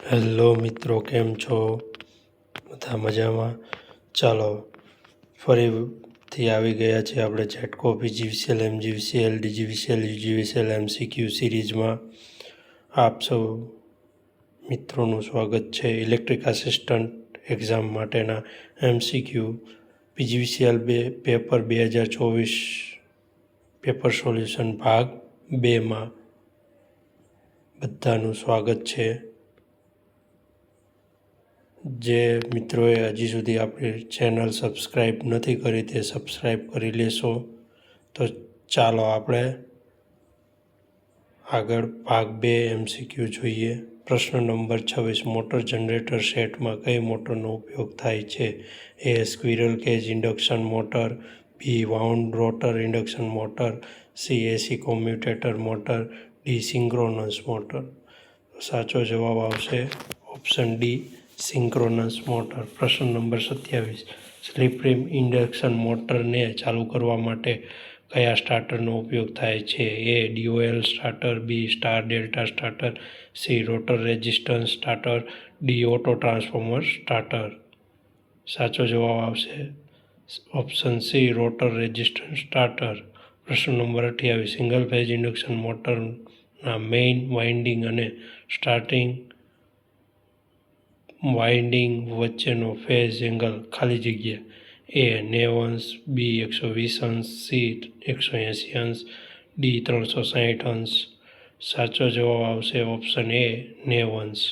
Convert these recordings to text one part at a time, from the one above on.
Hello મિત્રો, કેમ છો? બધા મજામાં? ચાલો ફરીથી આવી ગયા છે આપણે ઝેટકો PGVCL, MGVCL, DGVCL, UGVCL MCQ સિરીઝમાં. આપ સૌ મિત્રોનું સ્વાગત છે. ઇલેક્ટ્રિક આસિસ્ટન્ટ એક્ઝામ માટેના MCQ PGVCL paper 2024 paper solution ભાગ 2માં બધાનું સ્વાગત છે. જે મિત્રોએ હજી સુધી આપણી ચેનલ સબસ્ક્રાઈબ નથી કરી તે સબસ્ક્રાઈબ કરી લેશો. તો ચાલો આપણે આગળ ભાગ 2 એમસીક્યુ જોઈએ. પ્રશ્ન નંબર 26. મોટર જનરેટર સેટમાં કઈ મોટરનો ઉપયોગ થાય છે? A. Squirrel cage induction motor, B. Wound rotor induction motor, C. AC commutator motor, D. Synchronous motor. સાચો જવાબ આવશે ઓપ્શન ડી, સિંક્રોનસ મોટર. પ્રશ્ન નંબર 27. સ્લિપ રિમ ઇન્ડક્શન મોટરને ચાલુ કરવા માટે કયા સ્ટાર્ટરનો ઉપયોગ થાય છે? A. DOL starter, B. Star delta starter, C. Rotor resistance starter, D. Auto transformer starter. સાચો જવાબ આવશે option C, rotor resistance starter. પ્રશ્ન નંબર 28. સિંગલ ફેઝ ઇન્ડક્શન મોટરના મેઇન વાઇન્ડિંગ અને સ્ટાર્ટિંગ વાઇન્ડિંગ વચ્ચેનો ફેઝ એંગલ ખાલી જગ્યા. એ. 90 અંશ, બી. 120 અંશ, સી. 180 અંશ, ડી. 360 અંશ. સાચો જવાબ આવશે ઓપ્શન એ, 90 અંશ.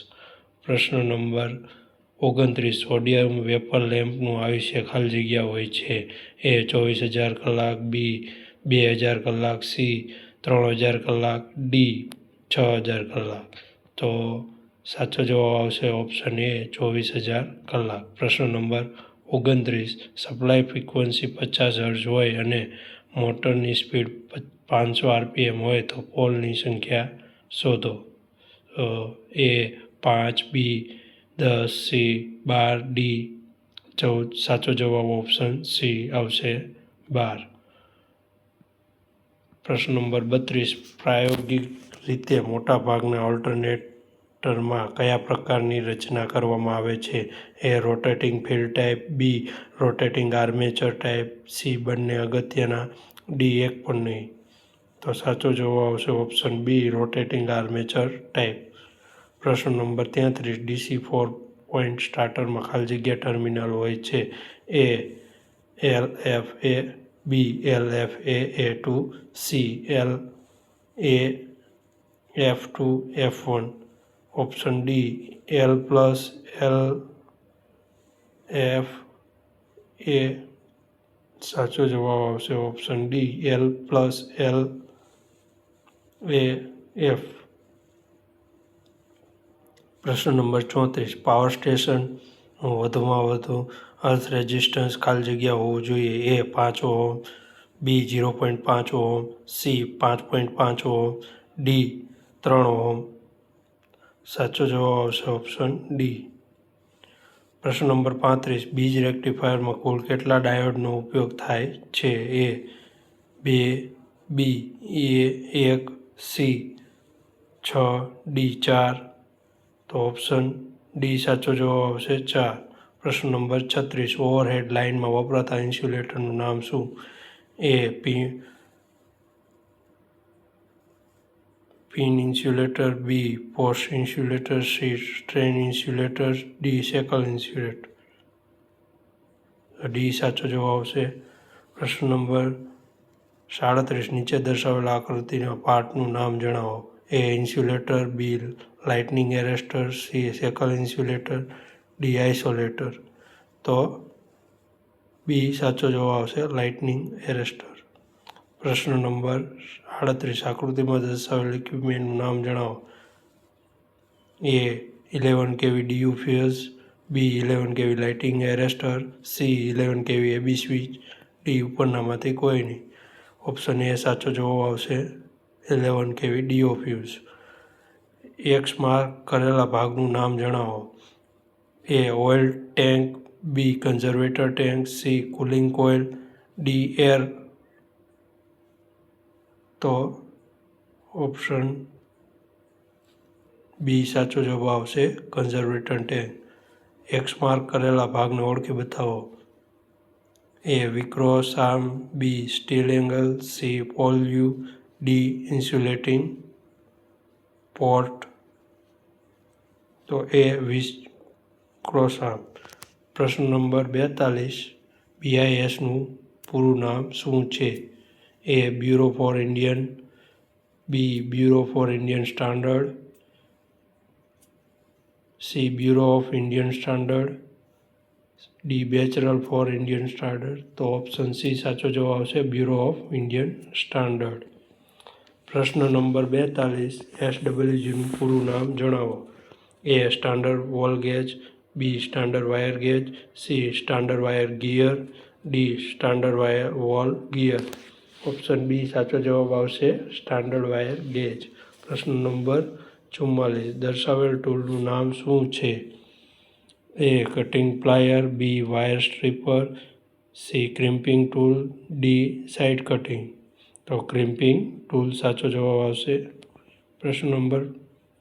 પ્રશ્ન નંબર 29. સોડિયમ વેપર લેમ્પનું આયુષ્ય ખાલી જગ્યા હોય છે? એ. 24,000 કલાક, બી. 2,000 કલાક, સી. 3,000 કલાક, ડી. 6,000 કલાક. તો સાચો જવાબ આવશે ઓપ્શન એ, 24,000 કલાક. પ્રશ્ન નંબર 29. સપ્લાય ફ્રીક્વન્સી 50 હર્ટ્ઝ હોય અને મોટરની સ્પીડ 500 RPM હોય તો પોલની સંખ્યા શોધો. એ. 5, બી. 10, સી. 12, ડી. 14. સાચો જવાબ ઓપ્શન સી આવશે 12. પ્રશ્ન નંબર 32. પ્રાયોગિક રીતે મોટાભાગના ઓલ્ટરનેટરમાં કયા પ્રકારની રચના કરવામાં આવે છે? A. Rotating field type, B. Rotating armature type, C. બંને અગત્યના, ડી. એક પણ નહીં. તો સાચો જવાબ આવશે option B, rotating armature type. પ્રશ્ન નંબર 33. DC 4 પોઇન્ટ સ્ટાર્ટરમાં ખાલી જગ્યા ટર્મિનલ હોય છે? A. LFA, B. LFA A2, C. LAF2 F1. Option D, L plus LFA. સાચો જવાબ આવશે option D, L plus LAF. પ્રશ્ન નંબર 34. પાવર સ્ટેશનનું વધુમાં વધુ અર્થ રેઝિસ્ટન્સ ખાલી જગ્યા હોવું જોઈએ? A. 5 ohm, B. 0.5 ohm, C. 5.5 ohm, D. 3 ohm. સાચો જવાબ આવશે ઓપ્શન ડી. પ્રશ્ન નંબર 35. બીજ રેક્ટિફાયરમાં કુલ કેટલા ડાયોડનો ઉપયોગ થાય છે? એ. 2, બી. 1, સી. 6, ડી. 4. તો ઓપ્શન ડી સાચો જવાબ આવશે 4. પ્રશ્ન નંબર 36. ઓવરહેડ લાઇનમાં વપરાતા ઇન્સ્યુલેટરનું નામ શું? A. Pin insulator, B. Post insulator, C. Strain insulator, D. Shackle insulator. D સાચો જવાબ આવશે. પ્રશ્ન નંબર 37. નીચે દર્શાવેલા આકૃતિના પાર્ટનું નામ જણાવો. A. Insulator, B. Lightning arrester, C. Shackle insulator, D. Isolator. તો બી સાચો જવાબ આવશે, લાઇટનિંગ એરેસ્ટર. પ્રશ્ન નંબર 38. આકૃતિમાં દર્શાવેલ ઇક્વિપમેન્ટનું નામ જણાવો. A. 11 kV DU fuse, B. 11 kV lighting arrester, C. 11 kV AB switch, D. ઉપરનામાંથી કોઈ નહીં. ઓપ્શન એ સાચો જવાબ આવશે 11 kV DO fuse. X mark કરેલા ભાગનું નામ જણાવો. A. Oil tank, B. Conservator tank, C. Cooling coil, D. Air. તો ઓપ્શન બી સાચો જવાબ આવશે કન્ઝર્વેટન્ટ ટેન્ક. એક્સ માર્ક કરેલા ભાગને ઓળખી બતાવો. A V cross arm, B steel angle, C pole, D insulating port. તો એ વિક્રોસ આર્મ. પ્રશ્ન નંબર 42, BISનું પૂરું નામ શું છે? A bureau for Indian, B bureau for Indian standard, C bureau of Indian standard, D bachelor for Indian standard. તો option C સાચો જવાબ આવશે બ્યુરો ઓફ ઇન્ડિયન સ્ટાન્ડર્ડ. પ્રશ્ન નંબર 42, SWGનું પૂરું નામ જણાવો. A standard wall gauge, B standard wire gauge, C standard wire gear, D standard wire wall gear. Option B સાચો જવાબ આવશે સ્ટાન્ડર્ડ વાયર ગેજ. પ્રશ્ન નંબર 44, દર્શાવેલ ટૂલનું નામ શું છે? A cutting plier, B wire stripper, C crimping tool, D side cutting. તો ક્રિમ્પિંગ ટૂલ સાચો જવાબ આવશે. પ્રશ્ન નંબર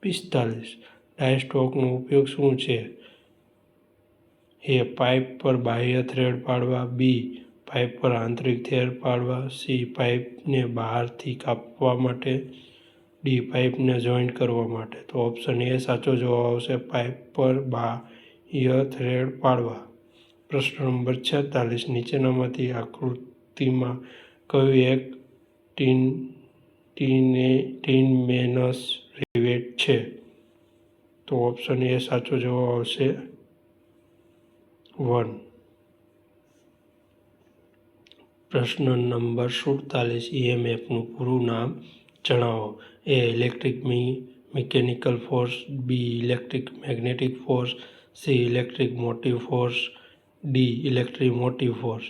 45, ડાય સ્ટોકનો ઉપયોગ શું છે? એ પાઇપ પર બાહ્ય થ્રેડ પાડવા, બી પાઇપ પર આંતરિક થ્રેડ પાડવા, સી પાઇપને બહારથી કાપવા માટે, ડી પાઇપને જોઈન્ટ કરવા માટે. તો ઓપ્શન એ સાચો જવાબ આવશે પાઇપ પર બાહ્ય થ્રેડ પાડવા. પ્રશ્ન નંબર 46, નીચેનામાંથી આકૃતિમાં કયું એક ટીન મેનસ રિવેટ છે? તો ઓપ્શન એ સાચો જવાબ આવશે 1. પ્રશ્ન નંબર 47, EMFનું પૂરું નામ જણાવો. A electric mechanical force, B electric magnetic force, C electric motive force, D electric motive force.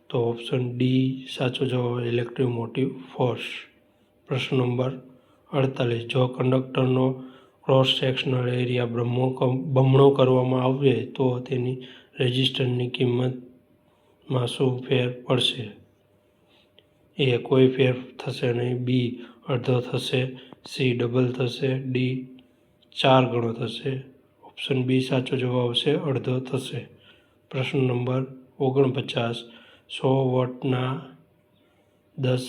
તો ઓપ્શન ડી સાચો જવાબ ઇલેક્ટ્રિક મોટિવ ફોર્સ. પ્રશ્ન નંબર 48, જો કંડક્ટરનો ક્રોસ સેક્શનલ એરિયા બમણો કરવામાં આવે તો તેની રેઝિસ્ટન્સની કિંમતમાં શું ફેર પડશે? એ કોઈ ફેર થશે નહીં, બી અડધો થશે, સી ડબલ થશે, ડી 4 ગણો થશે. ઓપ્શન બી સાચો જવાબ આવશે અડધો થશે. પ્રશ્ન નંબર 49, 100 વોટના 10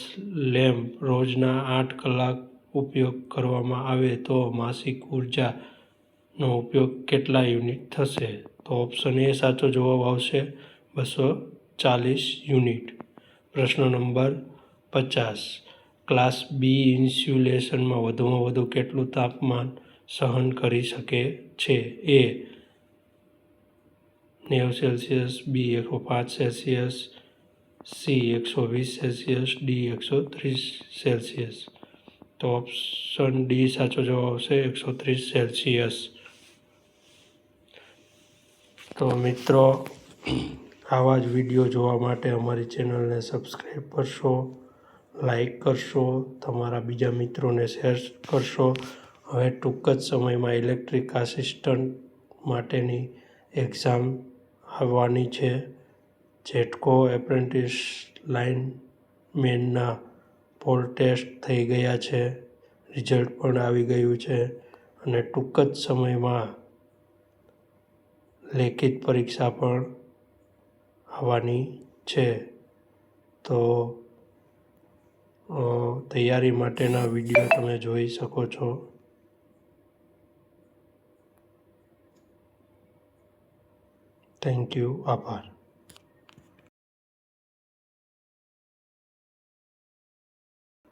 લેમ્પ રોજના 8 કલાક ઉપયોગ કરવામાં આવે તો માસિક ઉર્જાનો ઉપયોગ કેટલા યુનિટ થશે? તો ઓપ્શન એ સાચો જવાબ આવશે 240 યુનિટ. પ્રશ્ન નંબર 50, ક્લાસ બી ઇન્સ્યુલેશનમાં વધુમાં વધુ કેટલું તાપમાન સહન કરી શકે છે? એ 90 સેલ્સિયસ, બી 105 Celsius, C 120 Celsius, D 130 Celsius. તો ઓપ્શન ડી સાચો જવાબ આવશે 130 સેલ્સિયસ. તો મિત્રો, આવા જ વિડીયો જોવા માટે અમારી ચેનલને સબસ્ક્રાઈબ કરશો, લાઈક કરશો, તમારા બીજા મિત્રોને શેર કરશો. હવે ટૂંક જ સમયમાં ઇલેક્ટ્રિક આસિસ્ટન્ટ માટેની એક્ઝામ આવવાની છે. જેટકો એપ્રેન્ટિસ લાઇનમેનના પોલ ટેસ્ટ થઈ ગયા છે, રિઝલ્ટ પણ આવી ગયું છે અને ટૂંક જ સમયમાં લેખિત પરીક્ષા પણ આવવાની છે. તો તૈયારી માટેના વિડીયો તમે જોઈ શકો છો. Thank you. આભાર.